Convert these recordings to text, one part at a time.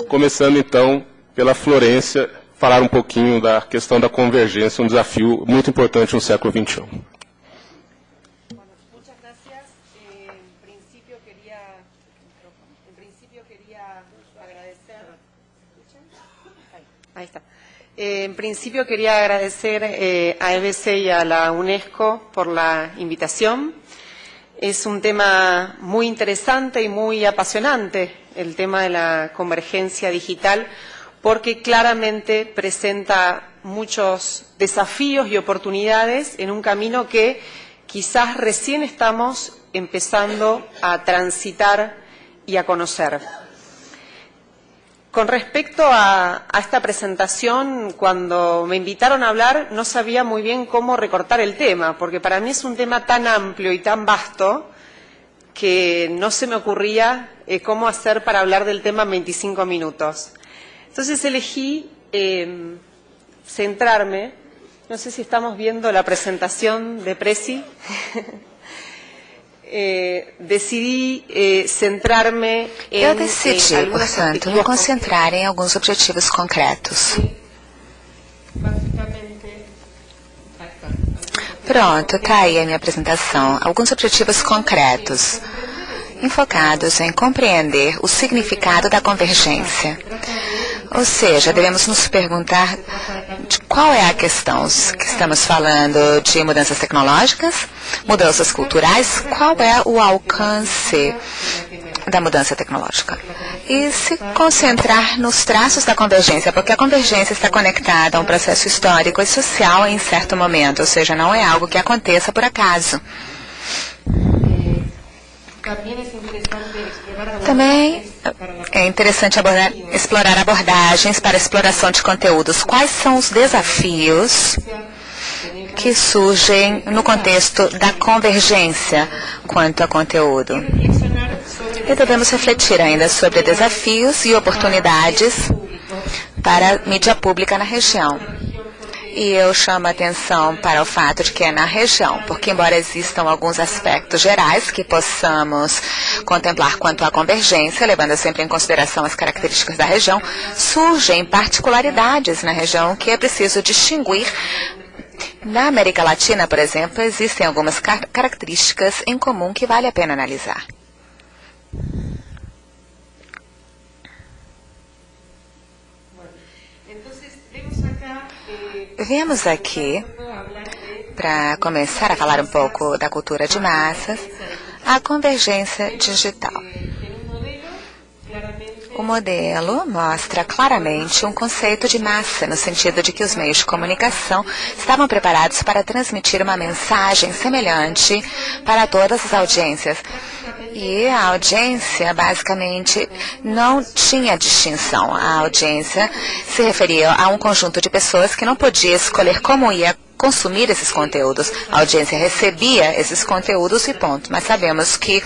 começando então pela Florência, falar um pouquinho da questão da convergência, um desafio muito importante no século XXI. Ahí está. En principio quería agradecer a EBC y a la UNESCO por la invitación. Es un tema muy interesante y muy apasionante, el tema de la convergencia digital, porque claramente presenta muchos desafíos y oportunidades en un camino que quizás recién estamos empezando a transitar y a conocer. Con respecto a esta presentación, cuando me invitaron a hablar, no sabía muy bien cómo recortar el tema, porque para mí es un tema tan amplio y tan vasto que no se me ocurría cómo hacer para hablar del tema en 25 minutos. Entonces elegí centrarme, no sé si estamos viendo la presentación de Presi, decidi centrar-me em... Eu decidi, portanto, me concentrar em alguns objetivos concretos. Pronto, está aí a minha apresentação. Alguns objetivos concretos, enfocados em compreender o significado da convergência. Ou seja, devemos nos perguntar de qual é a questão. Que estamos falando de mudanças tecnológicas, mudanças culturais, qual é o alcance da mudança tecnológica? E se concentrar nos traços da convergência, porque a convergência está conectada a um processo histórico e social em certo momento, ou seja, não é algo que aconteça por acaso. Também é interessante explorar abordagens para a exploração de conteúdos. Quais são os desafios que surgem no contexto da convergência quanto a conteúdo? E devemos refletir ainda sobre desafios e oportunidades para a mídia pública na região. E eu chamo a atenção para o fato de que é na região, porque embora existam alguns aspectos gerais que possamos contemplar quanto à convergência, levando sempre em consideração as características da região, surgem particularidades na região que é preciso distinguir. Na América Latina, por exemplo, existem algumas características em comum que vale a pena analisar. Viemos aqui para começar a falar um pouco da cultura de massas, a convergência digital. O modelo mostra claramente um conceito de massa, no sentido de que os meios de comunicação estavam preparados para transmitir uma mensagem semelhante para todas as audiências. E a audiência, basicamente, não tinha distinção. A audiência se referia a um conjunto de pessoas que não podia escolher como ia consumir esses conteúdos. A audiência recebia esses conteúdos e ponto. Mas sabemos que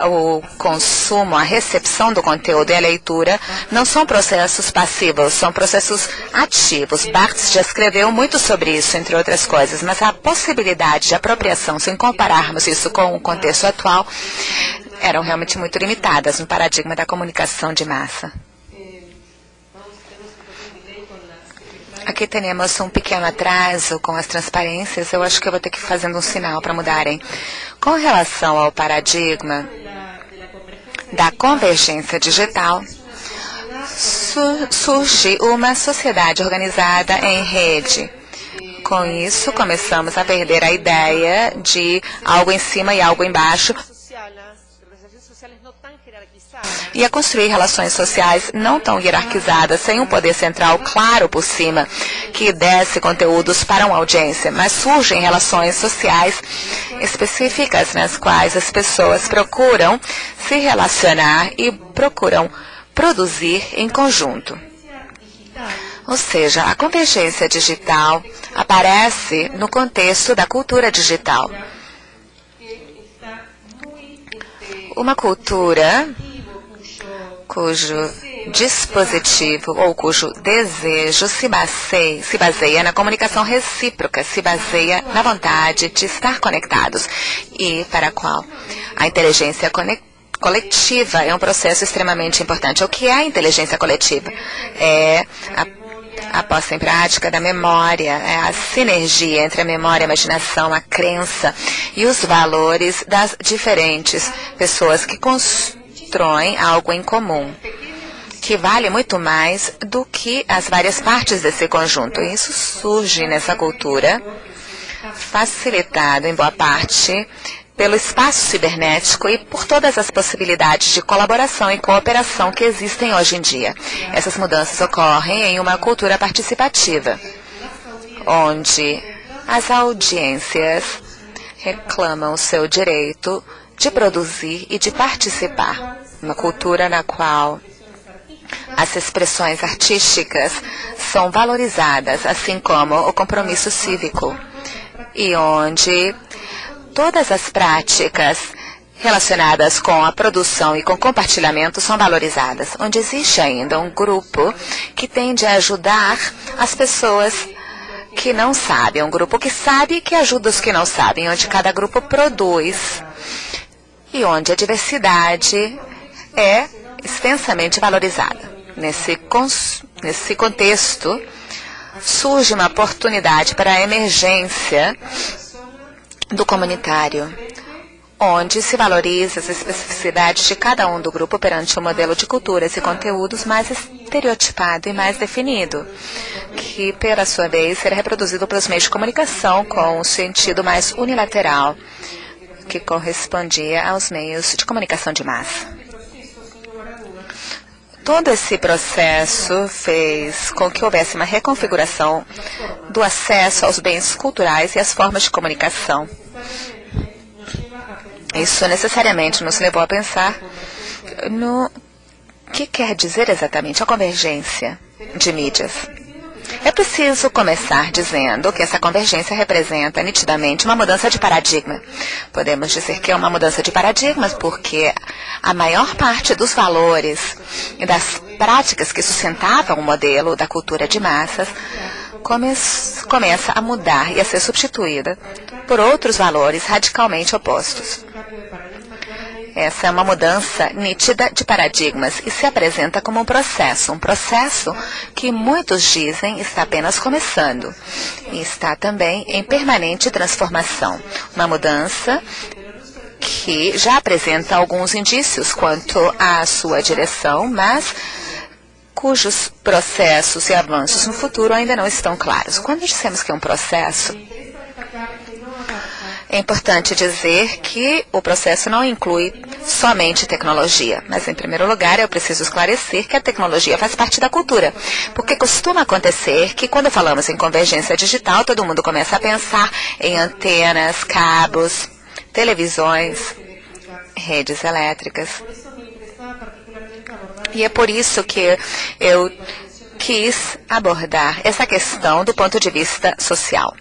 o consumo, a recepção do conteúdo e a leitura não são processos passivos, são processos ativos. Barthes já escreveu muito sobre isso, entre outras coisas, mas a possibilidade de apropriação, se compararmos isso com o contexto atual, eram realmente muito limitadas no paradigma da comunicação de massa. Aqui temos um pequeno atraso com as transparências. Eu acho que eu vou ter que ir fazendo um sinal para mudarem. Com relação ao paradigma da convergência digital, surge uma sociedade organizada em rede. Com isso, começamos a perder a ideia de algo em cima e algo embaixo, e a construir relações sociais não tão hierarquizadas, sem um poder central claro por cima, que desse conteúdos para uma audiência, mas surgem relações sociais específicas nas quais as pessoas procuram se relacionar e procuram produzir em conjunto. Ou seja, a convergência digital aparece no contexto da cultura digital. Uma cultura cujo dispositivo ou cujo desejo se baseia na comunicação recíproca, se baseia na vontade de estar conectados e para a qual a inteligência coletiva é um processo extremamente importante. O que é a inteligência coletiva? É a posta em prática da memória, é a sinergia entre a memória, a imaginação, a crença e os valores das diferentes pessoas que constroem algo em comum, que vale muito mais do que as várias partes desse conjunto. E isso surge nessa cultura, facilitado em boa parte pelo espaço cibernético e por todas as possibilidades de colaboração e cooperação que existem hoje em dia. Essas mudanças ocorrem em uma cultura participativa, onde as audiências reclamam o seu direito de produzir e de participar. Uma cultura na qual as expressões artísticas são valorizadas, assim como o compromisso cívico, e onde todas as práticas relacionadas com a produção e com o compartilhamento são valorizadas, onde existe ainda um grupo que tende a ajudar as pessoas que não sabem, um grupo que sabe e que ajuda os que não sabem, onde cada grupo produz e onde a diversidade é extensamente valorizada. Nesse contexto, surge uma oportunidade para a emergência do comunitário, onde se valoriza as especificidades de cada um do grupo perante um modelo de culturas e conteúdos mais estereotipado e mais definido, que, pela sua vez, será reproduzido pelos meios de comunicação com um sentido mais unilateral, que correspondia aos meios de comunicação de massa. Todo esse processo fez com que houvesse uma reconfiguração do acesso aos bens culturais e às formas de comunicação. Isso necessariamente nos levou a pensar no que quer dizer exatamente a convergência de mídias. É preciso começar dizendo que essa convergência representa nitidamente uma mudança de paradigma. Podemos dizer que é uma mudança de paradigmas porque a maior parte dos valores e das práticas que sustentavam o modelo da cultura de massas começa a mudar e a ser substituída por outros valores radicalmente opostos. Essa é uma mudança nítida de paradigmas e se apresenta como um processo que muitos dizem está apenas começando e está também em permanente transformação. Uma mudança que já apresenta alguns indícios quanto à sua direção, mas cujos processos e avanços no futuro ainda não estão claros. Quando dissemos que é um processo, é importante dizer que o processo não inclui somente tecnologia, mas em primeiro lugar eu preciso esclarecer que a tecnologia faz parte da cultura, porque costuma acontecer que quando falamos em convergência digital, todo mundo começa a pensar em antenas, cabos, televisões, redes elétricas. E é por isso que eu quis abordar essa questão do ponto de vista social.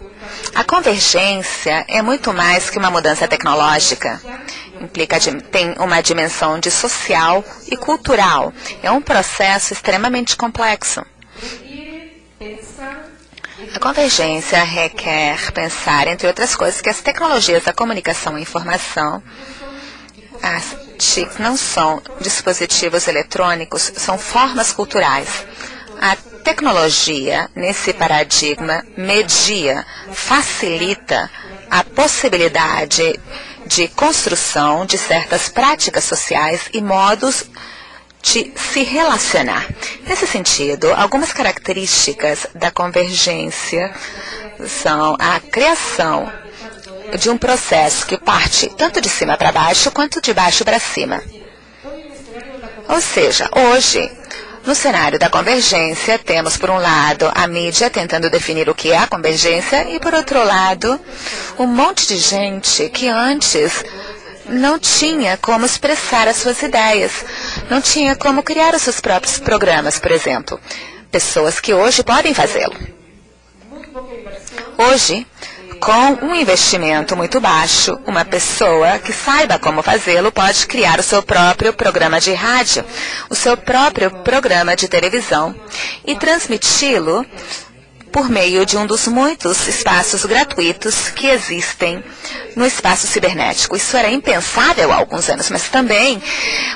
A convergência é muito mais que uma mudança tecnológica. Tem uma dimensão de social e cultural. É um processo extremamente complexo. A convergência requer pensar, entre outras coisas, que as tecnologias da comunicação e informação, as TICs, não são dispositivos eletrônicos, são formas culturais. A tecnologia, nesse paradigma, media, facilita a possibilidade de construção de certas práticas sociais e modos de se relacionar. Nesse sentido, algumas características da convergência são a criação de um processo que parte tanto de cima para baixo quanto de baixo para cima. Ou seja, hoje, no cenário da convergência, temos, por um lado, a mídia tentando definir o que é a convergência e, por outro lado, um monte de gente que antes não tinha como expressar as suas ideias, não tinha como criar os seus próprios programas, por exemplo. Pessoas que hoje podem fazê-lo. Hoje, com um investimento muito baixo, uma pessoa que saiba como fazê-lo pode criar o seu próprio programa de rádio, o seu próprio programa de televisão e transmiti-lo por meio de um dos muitos espaços gratuitos que existem no espaço cibernético. Isso era impensável há alguns anos, mas também,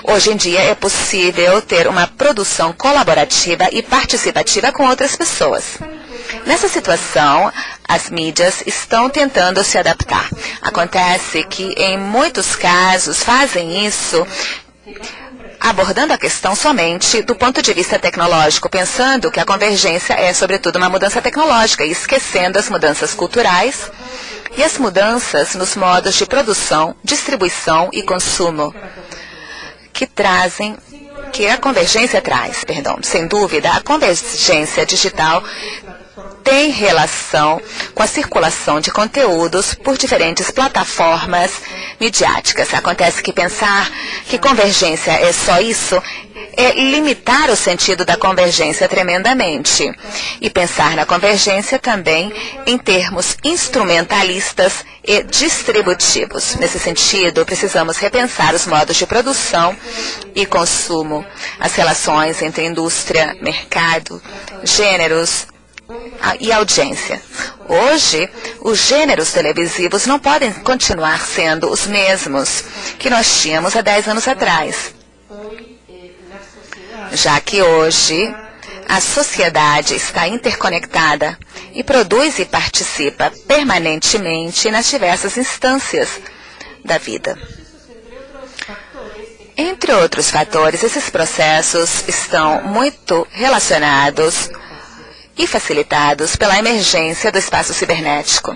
hoje em dia, é possível ter uma produção colaborativa e participativa com outras pessoas. Nessa situação, as mídias estão tentando se adaptar. Acontece que, em muitos casos, fazem isso abordando a questão somente do ponto de vista tecnológico, pensando que a convergência é, sobretudo, uma mudança tecnológica, e esquecendo as mudanças culturais e as mudanças nos modos de produção, distribuição e consumo que a convergência traz. Sem dúvida, a convergência digital tem relação com a circulação de conteúdos por diferentes plataformas midiáticas. Acontece que pensar que convergência é só isso é limitar o sentido da convergência tremendamente. E pensar na convergência também em termos instrumentalistas e distributivos. Nesse sentido, precisamos repensar os modos de produção e consumo, as relações entre indústria, mercado, gêneros e audiência. Hoje, os gêneros televisivos não podem continuar sendo os mesmos que nós tínhamos há 10 anos atrás, já que hoje a sociedade está interconectada e produz e participa permanentemente nas diversas instâncias da vida. Entre outros fatores, esses processos estão muito relacionados e facilitados pela emergência do espaço cibernético.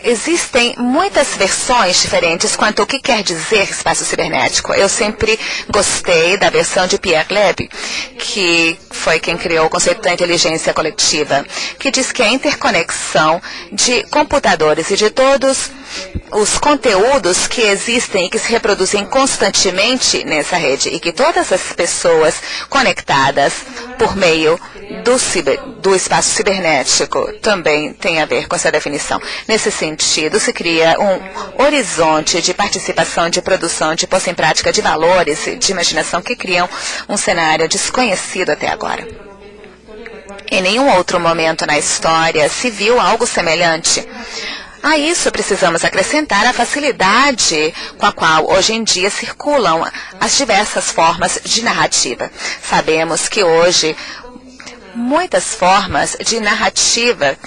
Existem muitas versões diferentes quanto ao que quer dizer espaço cibernético. Eu sempre gostei da versão de Pierre Leb, que foi quem criou o conceito da inteligência coletiva, que diz que a interconexão de computadores e de todos os conteúdos que existem e que se reproduzem constantemente nessa rede, e que todas as pessoas conectadas por meio do espaço cibernético também tem a ver com essa definição. Nesse sentido, se cria um horizonte de participação, de produção, de posse em prática de valores, de imaginação que criam um cenário desconhecido até agora. Em nenhum outro momento na história se viu algo semelhante. A isso precisamos acrescentar a facilidade com a qual hoje em dia circulam as diversas formas de narrativa. Sabemos que hoje muitas formas de narrativa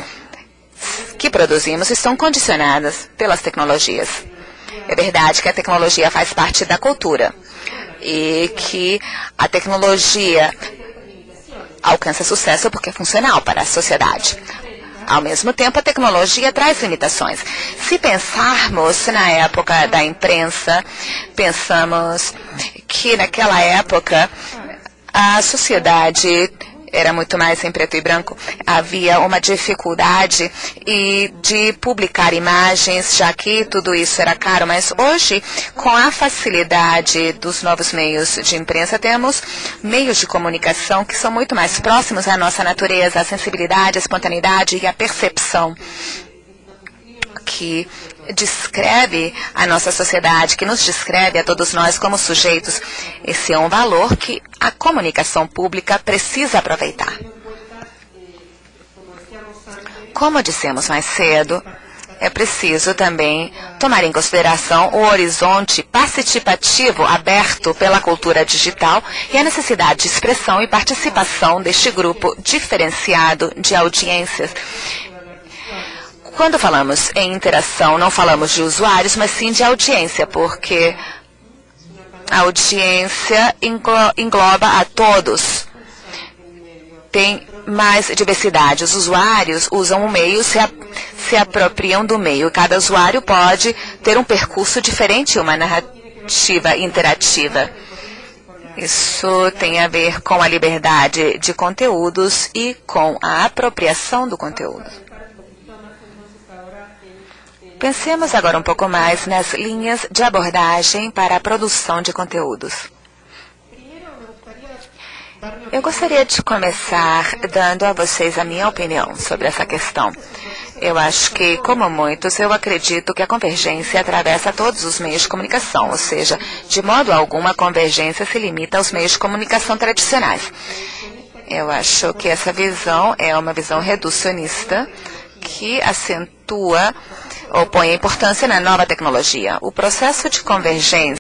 que produzimos estão condicionadas pelas tecnologias. É verdade que a tecnologia faz parte da cultura e que a tecnologia alcança sucesso porque é funcional para a sociedade. Ao mesmo tempo, a tecnologia traz limitações. Se pensarmos na época da imprensa, pensamos que naquela época a sociedade era muito mais em preto e branco. Havia uma dificuldade de publicar imagens, já que tudo isso era caro. Mas hoje, com a facilidade dos novos meios de imprensa, temos meios de comunicação que são muito mais próximos à nossa natureza, à sensibilidade, à espontaneidade e à percepção que descreve a nossa sociedade, que nos descreve a todos nós como sujeitos. Esse é um valor que a comunicação pública precisa aproveitar. Como dissemos mais cedo, é preciso também tomar em consideração o horizonte participativo aberto pela cultura digital e a necessidade de expressão e participação deste grupo diferenciado de audiências. Quando falamos em interação, não falamos de usuários, mas sim de audiência, porque a audiência engloba a todos. Tem mais diversidade. Os usuários usam o meio, se apropriam do meio. Cada usuário pode ter um percurso diferente, uma narrativa interativa. Isso tem a ver com a liberdade de conteúdos e com a apropriação do conteúdo. Pensemos agora um pouco mais nas linhas de abordagem para a produção de conteúdos. Eu gostaria de começar dando a vocês a minha opinião sobre essa questão. Eu acho que, como muitos, eu acredito que a convergência atravessa todos os meios de comunicação, ou seja, de modo algum a convergência se limita aos meios de comunicação tradicionais. Eu acho que essa visão é uma visão reducionista que acentua ou põe a importância na nova tecnologia. O processo de convergência